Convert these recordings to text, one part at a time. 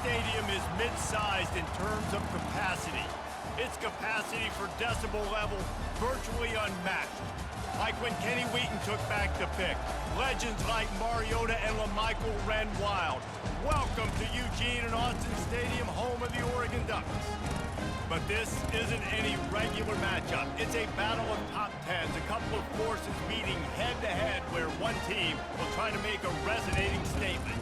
stadium is mid-sized in terms of capacity. Its capacity for decibel level virtually unmatched. Like when Kenny Wheaton took back the pick. Legends like Mariota and LaMichael ran wild. Welcome to Eugene and Austin Stadium, home of the Oregon Ducks. But this isn't any regular matchup. It's a battle of top tens, a couple of forces meeting head-to-head where one team will try to make a resonating statement.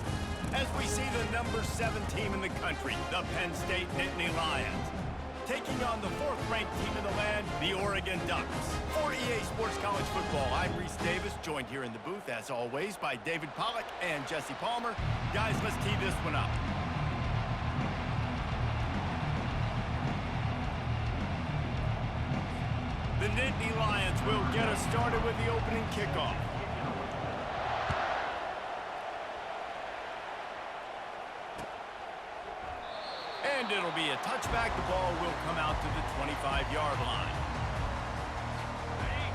As we see the number 7 team in the country, the Penn State Nittany Lions, taking on the 4th-ranked team in the land, the Oregon Ducks. For EA Sports College Football, I'm Reese Davis, joined here in the booth, as always, by David Pollack and Jesse Palmer. Guys, let's tee this one up. The Nittany Lions will get us started with the opening kickoff. And it'll be a touchback. The ball will come out to the 25-yard line.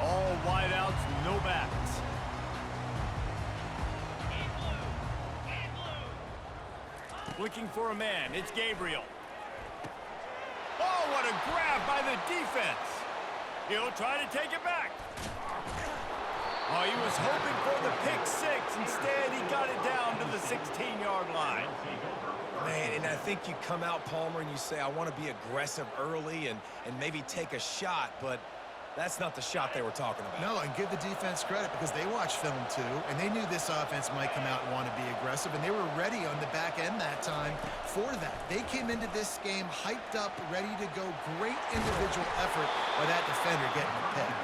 All wideouts, no backs. Looking for a man. It's Gabriel. Oh, what a grab by the defense. He'll try to take it back. Oh, he was hoping for the pick six. Instead, he got it down to the 16-yard line. Man, and I think you come out, Palmer, and you say, I want to be aggressive early and maybe take a shot, but that's not the shot they were talking about. No, and give the defense credit because they watched film too, and they knew this offense might come out and want to be aggressive, and they were ready on the back end that time for that. They came into this game hyped up, ready to go. Great individual effort by that defender getting the pick.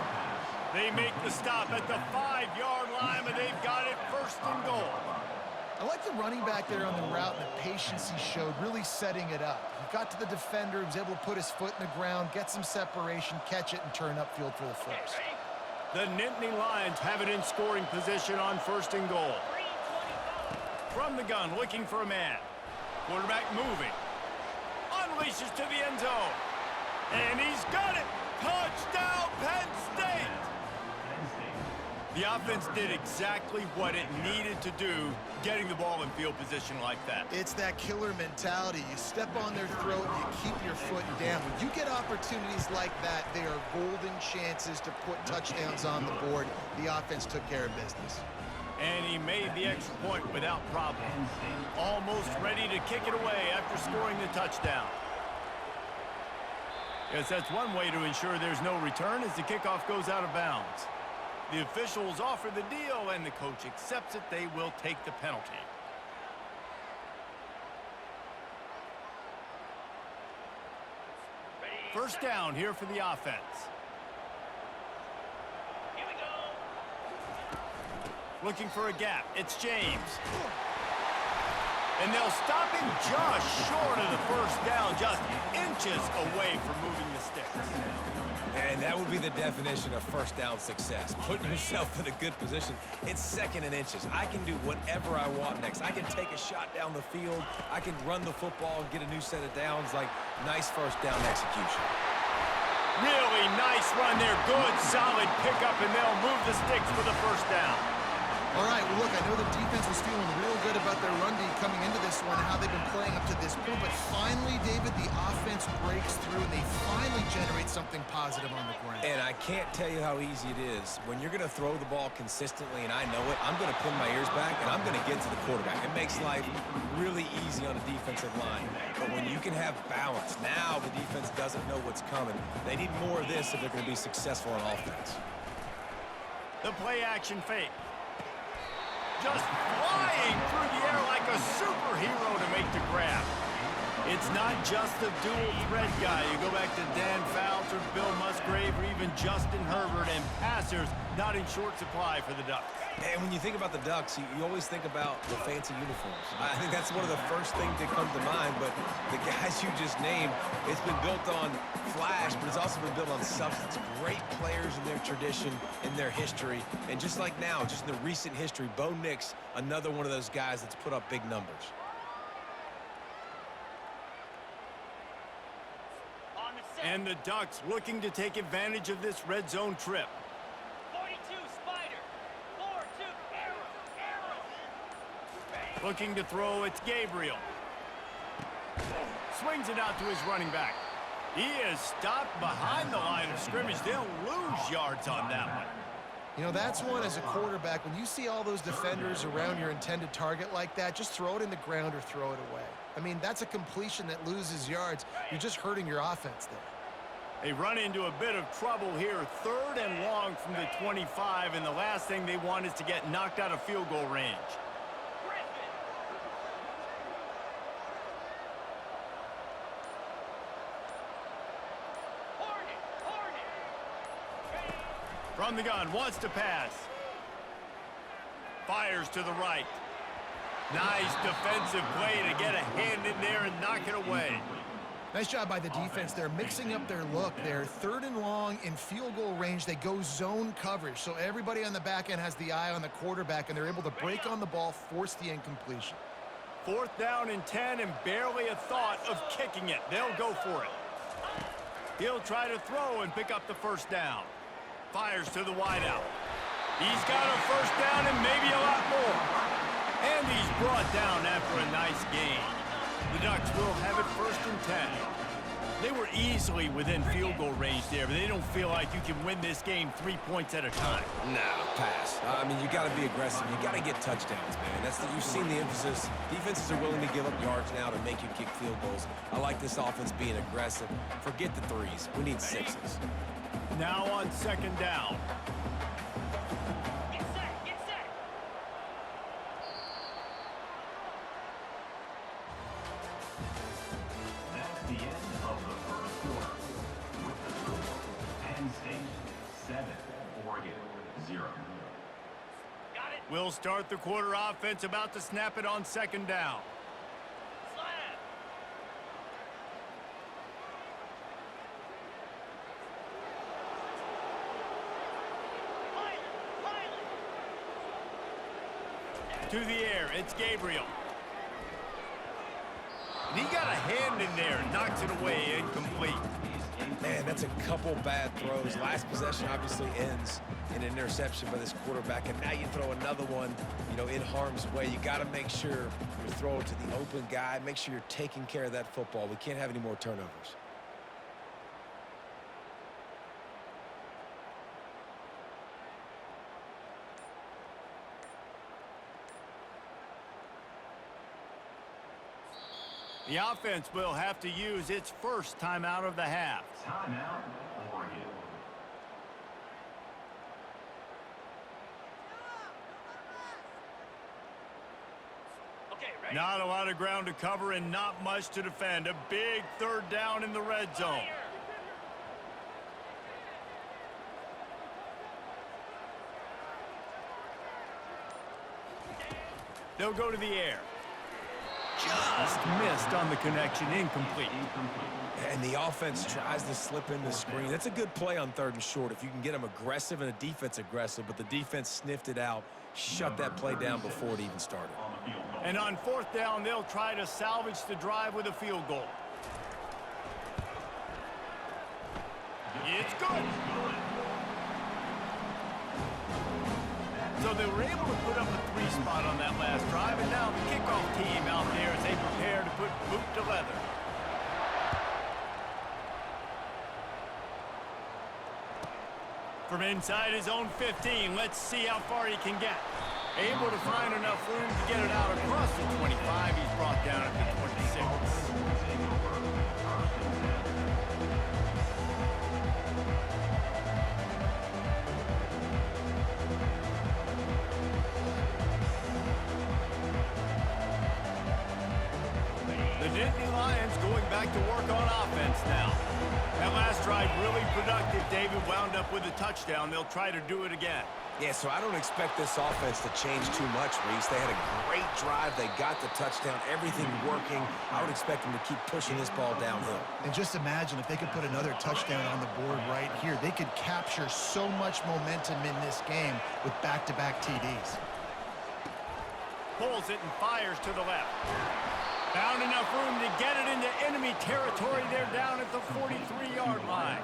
They make the stop at the 5-yard line, but they've got it 1st and goal. I like the running back there on the route and the patience he showed, really setting it up. He got to the defender, he was able to put his foot in the ground, get some separation, catch it, and turn upfield for the first. The Nittany Lions have it in scoring position on 1st and goal. From the gun, looking for a man. Quarterback moving. Unleashes to the end zone. And he's got it! Touchdown, Penn State! The offense did exactly what it needed to do, getting the ball in field position like that. It's that killer mentality. You step on their throat, you keep your foot down. When you get opportunities like that, they are golden chances to put touchdowns on the board. The offense took care of business. And he made the extra point without problem. Almost ready to kick it away after scoring the touchdown. Yes, that's one way to ensure there's no return as the kickoff goes out of bounds. The officials offer the deal, and the coach accepts it. They will take the penalty. First down here for the offense. Here we go. Looking for a gap. It's James. And they'll stop him just short of the first down, just inches away from moving the sticks. And that would be the definition of first down success. Putting yourself in a good position. It's 2nd and inches. I can do whatever I want next. I can take a shot down the field. I can run the football and get a new set of downs. Like, nice first down execution. Really nice run there. Good, solid pickup, and they'll move the sticks for the first down. All right, well, look, I know the defense was feeling real good about their run D coming into this one and how they've been playing up to this point, but finally, David, the offense breaks through and they finally generate something positive on the ground. And I can't tell you how easy it is. When you're going to throw the ball consistently, and I know it, I'm going to pin my ears back, and I'm going to get to the quarterback. It makes life really easy on a defensive line. But when you can have balance, now the defense doesn't know what's coming. They need more of this if they're going to be successful on offense. The play-action fake. Just flying through the air like a superhero to make the grab. It's not just the dual threat guy. You go back to Dan Fouts or Bill Musgrave or even Justin Herbert, and passers not in short supply for the Ducks. And when you think about the Ducks, you always think about the fancy uniforms. I think that's one of the first things that come to mind, but the guys you just named, it's been built on flash, but it's also been built on substance. Great players in their tradition, in their history, and just like now, just in the recent history, Bo Nix, another one of those guys that's put up big numbers. And the Ducks looking to take advantage of this red zone trip. 42, Spider. 4-2, arrow. Looking to throw, it's Gabriel. Swings it out to his running back. He is stopped behind the line of scrimmage. They'll lose yards on that one. You know, that's one as a quarterback. When you see all those defenders around your intended target like that, just throw it in the ground or throw it away. I mean, that's a completion that loses yards. You're just hurting your offense there. They run into a bit of trouble here. 3rd and long from the 25, and the last thing they want is to get knocked out of field goal range. From the gun, wants to pass. Fires to the right. Nice defensive play to get a hand in there and knock it away. Nice job by the defense there, mixing up their look there. 3rd and long in field goal range. They go zone coverage, so everybody on the back end has the eye on the quarterback, and they're able to break on the ball, force the incompletion. 4th down and 10, and barely a thought of kicking it. They'll go for it. He'll try to throw and pick up the 1st down. Fires to the wideout. He's got a 1st down and maybe a lot more. And he's brought down after a nice gain. The Ducks will have it 1st and 10. They were easily within field goal range there, but they don't feel like you can win this game 3 points at a time. No, pass. I mean, you got to be aggressive. You got to get touchdowns, man. You've seen the emphasis. Defenses are willing to give up yards now to make you kick field goals. I like this offense being aggressive. Forget the 3s. We need 6s. Now on 2nd down. Get set, get set. That's the end of the 1st quarter. With the score, Penn State 7, Oregon 0. Got it. We'll start the quarter offense, about to snap it on 2nd down. Slam. To the air, it's Gabriel. And he got a hand in there, knocks it away, incomplete. Man, that's a couple bad throws. Last possession obviously ends in an interception by this quarterback, and now you throw another one, in harm's way. You got to make sure you throw it to the open guy. Make sure you're taking care of that football. We can't have any more turnovers. The offense will have to use its 1st timeout of the half. Timeout, Oregon. Okay, ready? Not a lot of ground to cover and not much to defend. A big 3rd down in the red zone. Fire. They'll go to the air. Just missed on the connection, incomplete. And the offense tries to slip in the screen. That's a good play on 3rd and short if you can get them aggressive and a defense aggressive, but the defense sniffed it out, shut that play down before it even started. And on 4th down, they'll try to salvage the drive with a field goal. It's good. So they were able to put up a 3 spot on that last drive, and now the kickoff team out there as they prepare to put boot to leather. From inside his own 15, let's see how far he can get. Able to find enough room to get it out across the 25. He's brought down at the 26. The Nittany Lions going back to work on offense now. That last drive really productive. David wound up with a touchdown. They'll try to do it again. Yeah, so I don't expect this offense to change too much, Reese. They had a great drive. They got the touchdown, everything working. I would expect them to keep pushing this ball downhill. And just imagine if they could put another touchdown on the board right here. They could capture so much momentum in this game with back-to-back TDs. Pulls it and fires to the left. Found enough room to get it into enemy territory. They're down at the 43-yard line.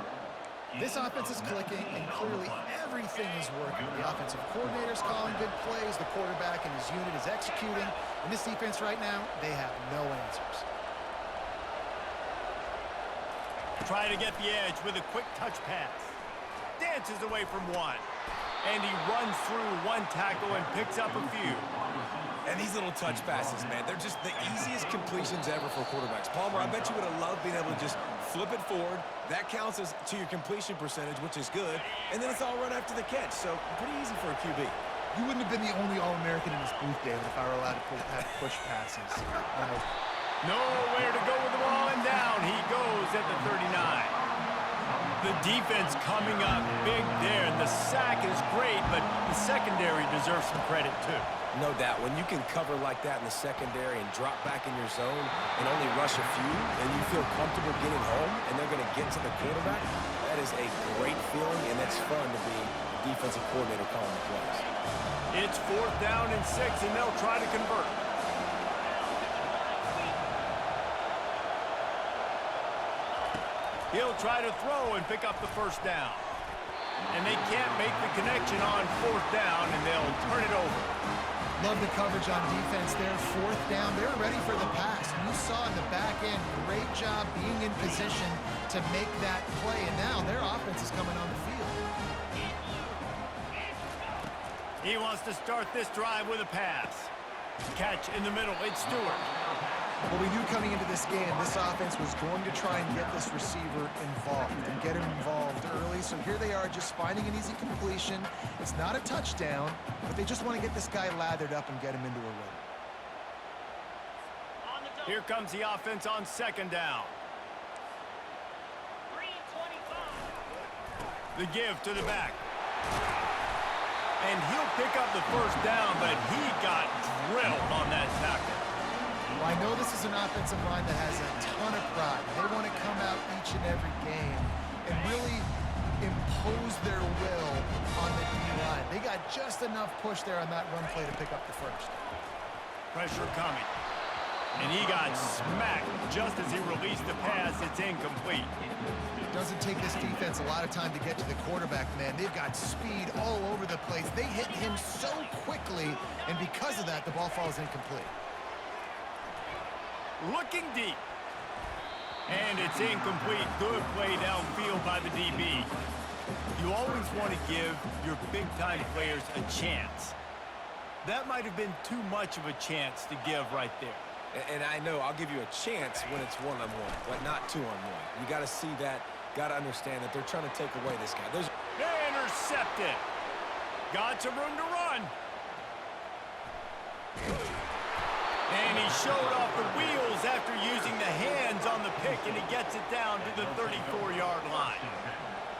This offense is clicking, and clearly everything is working. The offensive coordinator's calling good plays. The quarterback and his unit is executing. And this defense right now, they have no answers. Try to get the edge with a quick touch pass. Dances away from one. And he runs through one tackle and picks up a few. And these little touch passes, man, they're just the easiest completions ever for quarterbacks. Palmer, I bet you would have loved being able to just flip it forward. That counts as to your completion percentage, which is good. And then it's all run after the catch, so pretty easy for a QB. You wouldn't have been the only All-American in this booth, David, if I were allowed to push passes. Nowhere to go with the ball, and down he goes at the 39. The defense coming up big there, and the sack is great, but the secondary deserves some credit too. No doubt. When you can cover like that in the secondary and drop back in your zone and only rush a few, and you feel comfortable getting home, and they're going to get to the quarterback, that is a great feeling, and it's fun to be a defensive coordinator calling the plays. It's 4th down and 6, and they'll try to convert. He'll try to throw and pick up the first down. And they can't make the connection on 4th down, and they'll turn it over. Love the coverage on defense there. 4th down, they're ready for the pass. You saw in the back end, great job being in position to make that play. And now their offense is coming on the field. He wants to start this drive with a pass. Catch in the middle, it's Stewart. Well, we knew coming into this game, this offense was going to try and get this receiver involved and get him involved early. So here they are just finding an easy completion. It's not a touchdown, but they just want to get this guy lathered up and get him into a rhythm. Here comes the offense on 2nd down. 3:25. The give to the back. And he'll pick up the first down, but he got drilled on that tackle. Well, I know this is an offensive line that has a ton of pride. They want to come out each and every game and really impose their will on the D-line. They got just enough push there on that run play to pick up the first. Pressure coming. And he got smacked just as he released the pass. It's incomplete. Doesn't take this defense a lot of time to get to the quarterback, man. They've got speed all over the place. They hit him so quickly, and because of that, the ball falls incomplete. Looking deep. And it's incomplete. Good play downfield by the DB. You always want to give your big-time players a chance. That might have been too much of a chance to give right there. And I know I'll give you a chance when it's one-on-one, but not two-on-one. You got to see that, got to understand that they're trying to take away this guy. They intercepted. Got some room to run. And he showed off the wheels after using the hands on the pick, and he gets it down to the 34-yard line.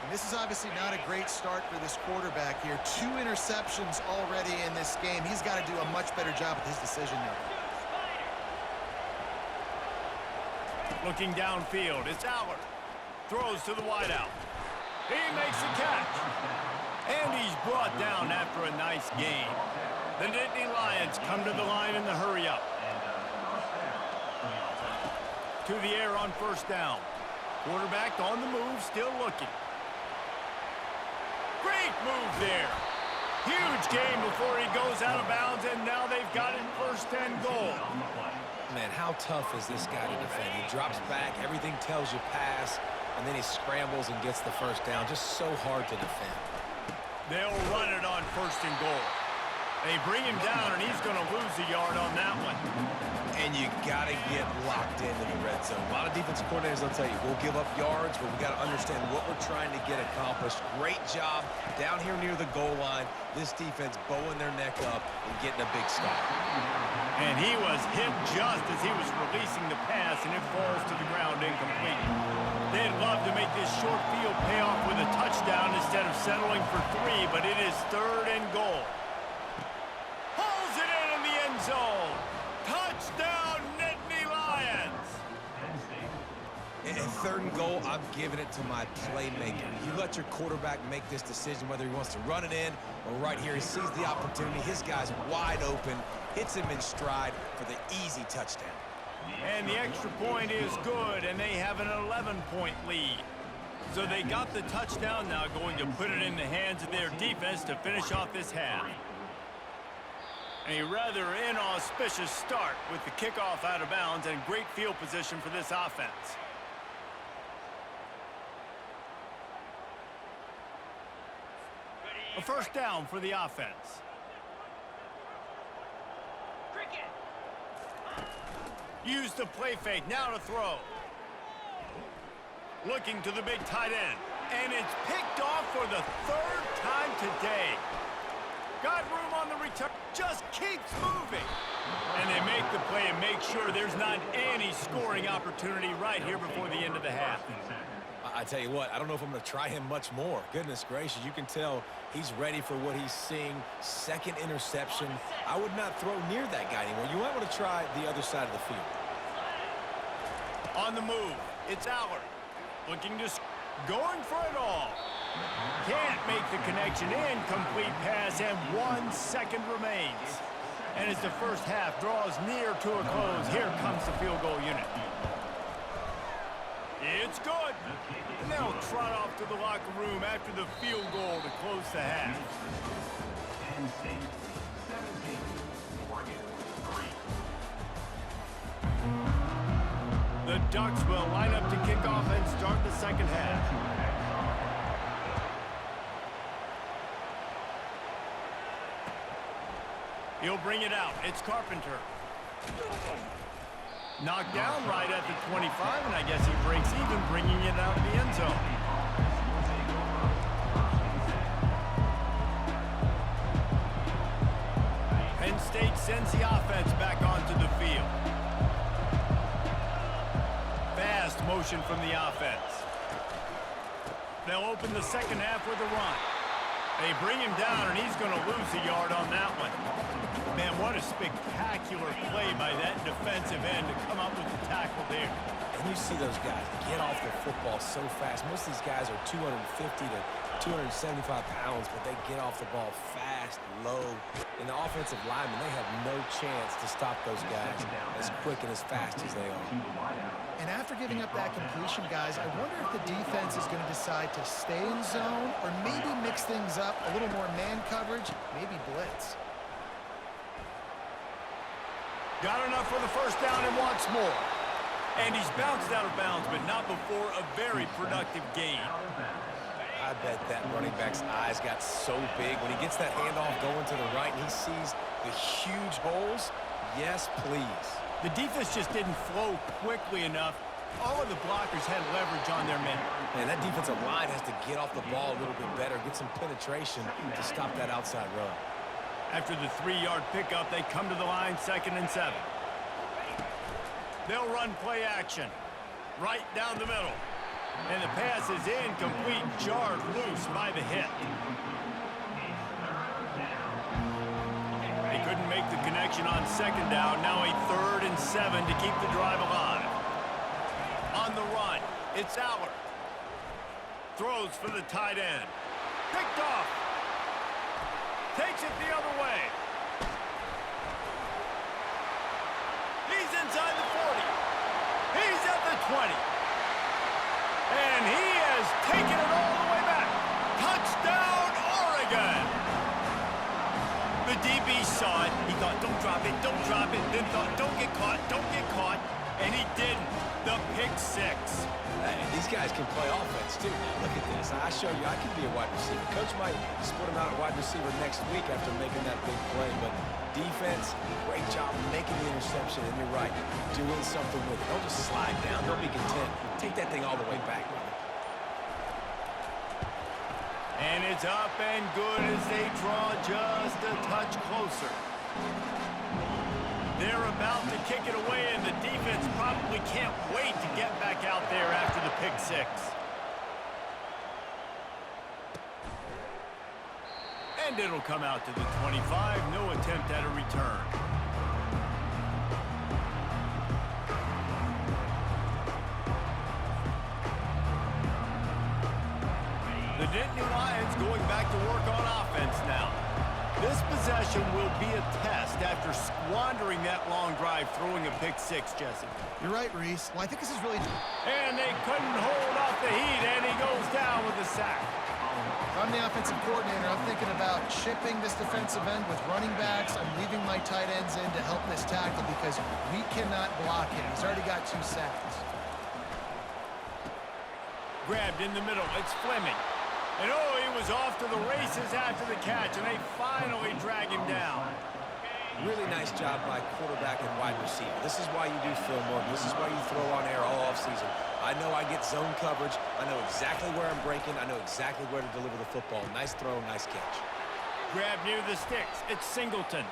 And this is obviously not a great start for this quarterback here. 2 interceptions already in this game. He's got to do a much better job with his decision-making. Looking downfield, it's Aller. Throws to the wideout. He makes the catch. And he's brought down after a nice gain. The Nittany Lions come to the line in the hurry-up. To the air on 1st down. Quarterback on the move, still looking. Great move there. Huge game before he goes out of bounds, and now they've got it 1st and goal. Man, how tough is this guy to defend? He drops back, everything tells you pass, and then he scrambles and gets the first down. Just so hard to defend. They'll run it on 1st and goal. They bring him down, and he's going to lose a yard on that one. And you got to get locked into the red zone. A lot of defensive coordinators will tell you, we'll give up yards, but we got to understand what we're trying to get accomplished. Great job down here near the goal line. This defense bowing their neck up and getting a big stop. And he was hit just as he was releasing the pass, and it falls to the ground incomplete. They'd love to make this short field pay off with a touchdown instead of settling for 3, but it is 3rd and goal. Pulls it in the end zone. Touchdown, Nittany Lions! And 3rd and goal, I'm giving it to my playmaker. You let your quarterback make this decision whether he wants to run it in or right here. He sees the opportunity. His guy's wide open, hits him in stride for the easy touchdown. And the extra point is good, and they have an 11-point lead. So they got the touchdown, now going to put it in the hands of their defense to finish off this half. A rather inauspicious start with the kickoff out of bounds and great field position for this offense. A first down for the offense. Cricket. Use the play fake. Now to throw. Looking to the big tight end. And it's picked off for the third time today. Got room on the return. Just keeps moving. And they make the play and make sure there's not any scoring opportunity right here before the end of the half. I tell you what, I don't know if I'm going to try him much more. Goodness gracious, you can tell he's ready for what he's seeing. Second interception. I would not throw near that guy anymore. You might want to try the other side of the field. On the move, it's Allard. Looking to going for it all. Can't make the connection. Incomplete pass, and 1 second remains. And as the first half draws near to a close, here comes the field goal unit. It's good. And they'll trot off to the locker room after the field goal to close the half. Penn State 17, Oregon 3. The Ducks will line up to kick off and start the second half. He'll bring it out. It's Carpenter. Knocked down right at the 25, and I guess he breaks even, bringing it out of the end zone. Penn State sends the offense back onto the field. Fast motion from the offense. They'll open the second half with a run. They bring him down, and he's going to lose a yard on that one. Man, what a spectacular play by that defensive end to come up with the tackle there. And you see those guys get off the football so fast. Most of these guys are 250 to 275 pounds, but they get off the ball fast, low. And the offensive linemen, they have no chance to stop those guys as quick and as fast as they are. And after giving up that completion, guys, I wonder if the defense is going to decide to stay in zone or maybe mix things up, a little more man coverage, maybe blitz. Got enough for the first down and wants more. And he's bounced out of bounds, but not before a very productive gain. I bet that running back's eyes got so big when he gets that handoff going to the right and he sees the huge holes. Yes, please. The defense just didn't flow quickly enough. All of the blockers had leverage on their men. Man, that defensive line has to get off the ball a little bit better, get some penetration to stop that outside run. After the 3-yard pickup, they come to the line, 2nd and 7. They'll run play action right down the middle. And the pass is incomplete, jarred loose by the hit. They couldn't make the connection on 2nd down. Now a 3rd and 7 to keep the drive alive. On the run, it's Allard. Throws for the tight end. Picked off. Takes it the other way. He's inside the 40. He's at the 20. And he has taken it all the way back. Touchdown, Oregon. The DB saw it. He thought, don't drop it, don't drop it. Then thought, don't get caught, don't get caught. And he didn't. The pick 6. Hey, these guys can play offense, too. Now, look at this. I showed you I can be a wide receiver. Coach might split him out at wide receiver next week after making that big play. But defense, great job making the interception. And you're right, doing something with it. Don't just slide down. Don't be content. Take that thing all the way back. And it's up and good as they draw just a touch closer. They're about to kick it away, and the defense probably can't wait to get back out there after the pick 6. And it'll come out to the 25. No attempt at a return. The Nittany Lions going back to work on offense now. This possession will be a test after squandering that long drive, throwing a pick 6, Jesse. You're right, Reese. Well, I think this is really... And they couldn't hold off the heat, and he goes down with a sack. If I'm the offensive coordinator, I'm thinking about chipping this defensive end with running backs. I'm leaving my tight ends in to help this tackle because we cannot block him. He's already got 2 sacks. Grabbed in the middle. It's Fleming. And oh, he was off to the races after the catch, and they finally drag him down. Really nice job by quarterback and wide receiver. This is why you do film work. This is why you throw on air all offseason. I know I get zone coverage. I know exactly where I'm breaking. I know exactly where to deliver the football. Nice throw, nice catch. Grab near the sticks. It's Singleton.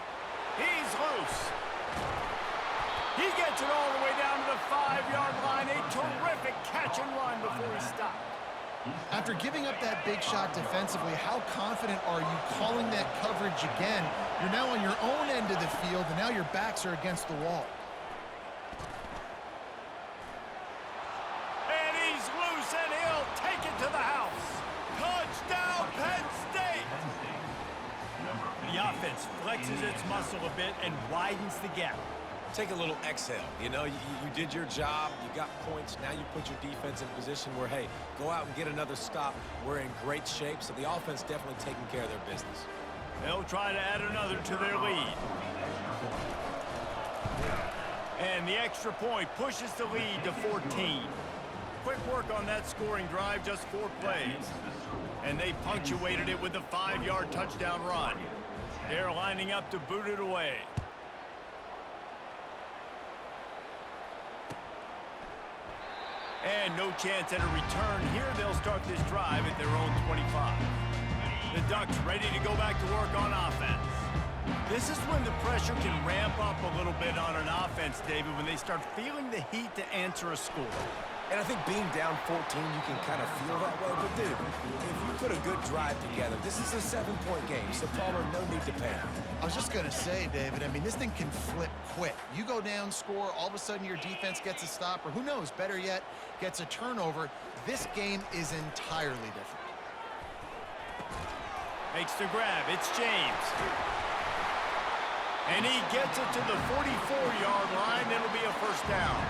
He's loose. He gets it all the way down to the 5-yard line. A terrific catch and run before he stopped. After giving up that big shot defensively, how confident are you calling that coverage again? You're now on your own end of the field, and now your backs are against the wall. And he's loose, and he'll take it to the house. Touchdown, Penn State! The offense flexes its muscle a bit and widens the gap. Take a little exhale. You know, you did your job. You got points. Now you put your defense in a position where, hey, go out and get another stop. We're in great shape, so the offense definitely taking care of their business. They'll try to add another to their lead. And the extra point pushes the lead to 14. Quick work on that scoring drive, just 4 plays. And they punctuated it with a 5-yard touchdown run. They're lining up to boot it away. And no chance at a return here. They'll start this drive at their own 25. The Ducks ready to go back to work on offense. This is when the pressure can ramp up a little bit on an offense, David, when they start feeling the heat to answer a score. And I think being down 14, you can kind of feel that way. But, dude, if you put a good drive together, this is a 7-point game, so Palmer, no need to panic. I was just going to say, David, I mean, this thing can flip quick. You go down, score, all of a sudden your defense gets a stop, or who knows, better yet, gets a turnover. This game is entirely different. Makes the grab. It's James. And he gets it to the 44-yard line. It'll be a first down.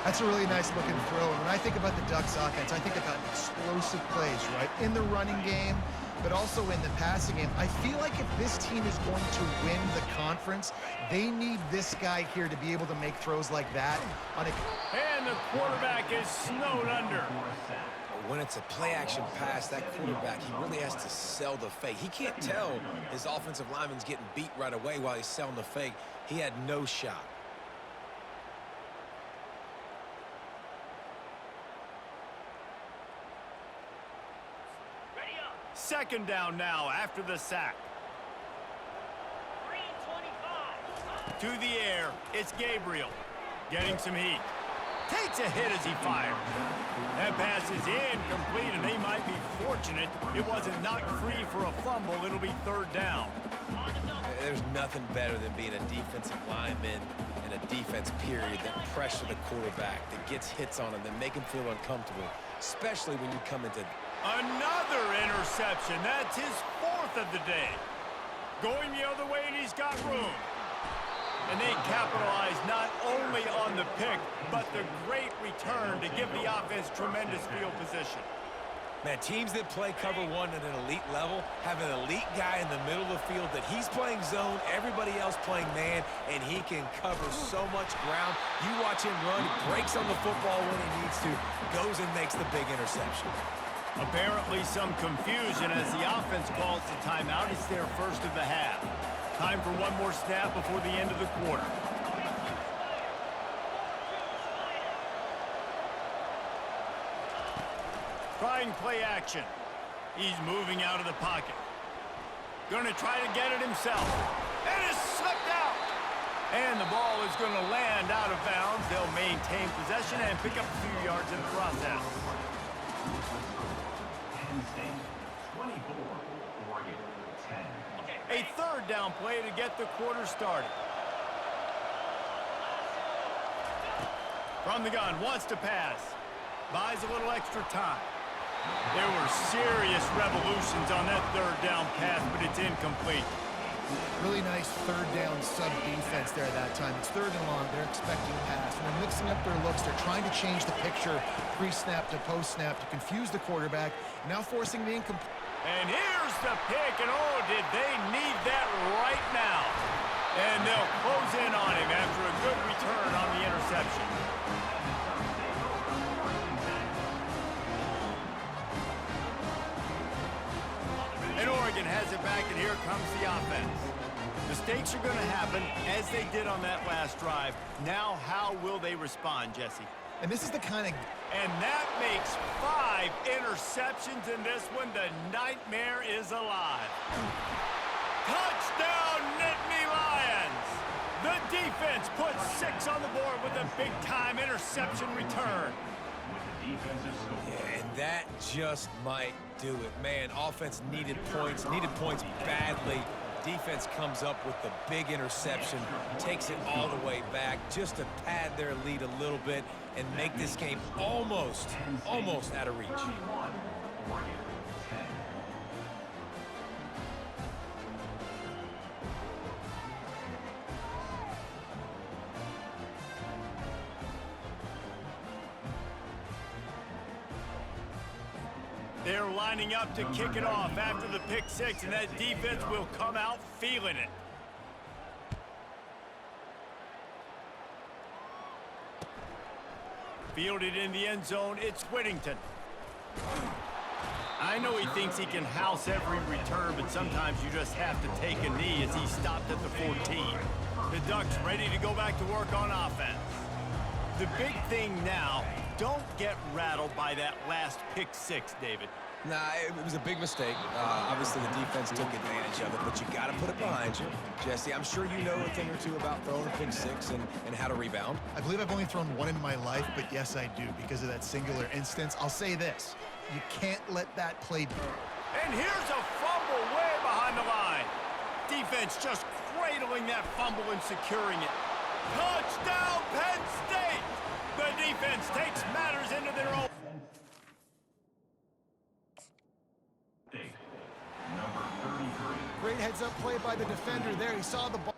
That's a really nice looking throw. And when I think about the Ducks offense, I think about explosive plays, right? In the running game, but also in the passing game. I feel like if this team is going to win the conference, they need this guy here to be able to make throws like that. And the quarterback is snowed under. When it's a play-action pass, that quarterback, he really has to sell the fake. He can't tell his offensive lineman's getting beat right away while he's selling the fake. He had no shot. Ready up. Second down now after the sack. 3:25. To the air, it's Gabriel. Getting some heat. Takes a hit as he fires. That pass is incomplete, and they might be fortunate it wasn't knocked free for a fumble. It'll be third down. There's nothing better than being a defensive lineman in a defense period that pressure the quarterback, that gets hits on him, that make him feel uncomfortable, especially when you come into... Another interception. That's his 4th of the day. Going the other way, and he's got room. And they capitalize not only on the pick, but the great return to give the offense tremendous field position. Man, teams that play cover one at an elite level have an elite guy in the middle of the field that he's playing zone, everybody else playing man, and he can cover so much ground. You watch him run, breaks on the football when he needs to, goes and makes the big interception. Apparently some confusion as the offense calls the timeout. It's their first of the half. Time for one more snap before the end of the quarter. Trying play action. He's moving out of the pocket. Gonna try to get it himself. And it's slipped out. And the ball is gonna land out of bounds. They'll maintain possession and pick up a few yards in the process. Penn State, 24, Oregon, 10. A third down play to get the quarter started. From the gun, wants to pass. Buys a little extra time. There were serious revolutions on that third down pass, but it's incomplete. Really nice third down sub-defense there that time. It's third and long. They're expecting pass. And they're mixing up their looks. They're trying to change the picture pre-snap to post-snap to confuse the quarterback. Now forcing the incomplete. And here's the pick, and oh, did they need that right now. And they'll close in on him after a good return on the interception. Mistakes are going to happen, as they did on that last drive. Now, how will they respond, Jesse? And this is the kind of... And that makes 5 interceptions in this one. The nightmare is alive. Touchdown, Nittany Lions! The defense puts 6 on the board with a big-time interception return. Yeah, and that just might do it. Man, offense needed points badly. Defense comes up with the big interception, takes it all the way back just to pad their lead a little bit and make this game almost out of reach. They're lining up to kick it off after the pick 6, and that defense will come out feeling it. Fielded in the end zone, it's Whittington. I know he thinks he can house every return, but sometimes you just have to take a knee as he stopped at the 14. The Ducks ready to go back to work on offense. The big thing now, don't get rattled by that last pick 6, David. Nah, it was a big mistake. Obviously, the defense took advantage of it, but you got to put it behind you. Jesse, I'm sure you know a thing or two about throwing a pick 6 and how to rebound. I believe I've only thrown 1 in my life, but yes, I do. Because of that singular instance, I'll say this. You can't let that play... And here's a fumble way behind the line. Defense just cradling that fumble and securing it. Touchdown, Penn State! The defense takes matters into their own... Number 33. Great heads-up play by the defender there. He saw the ball.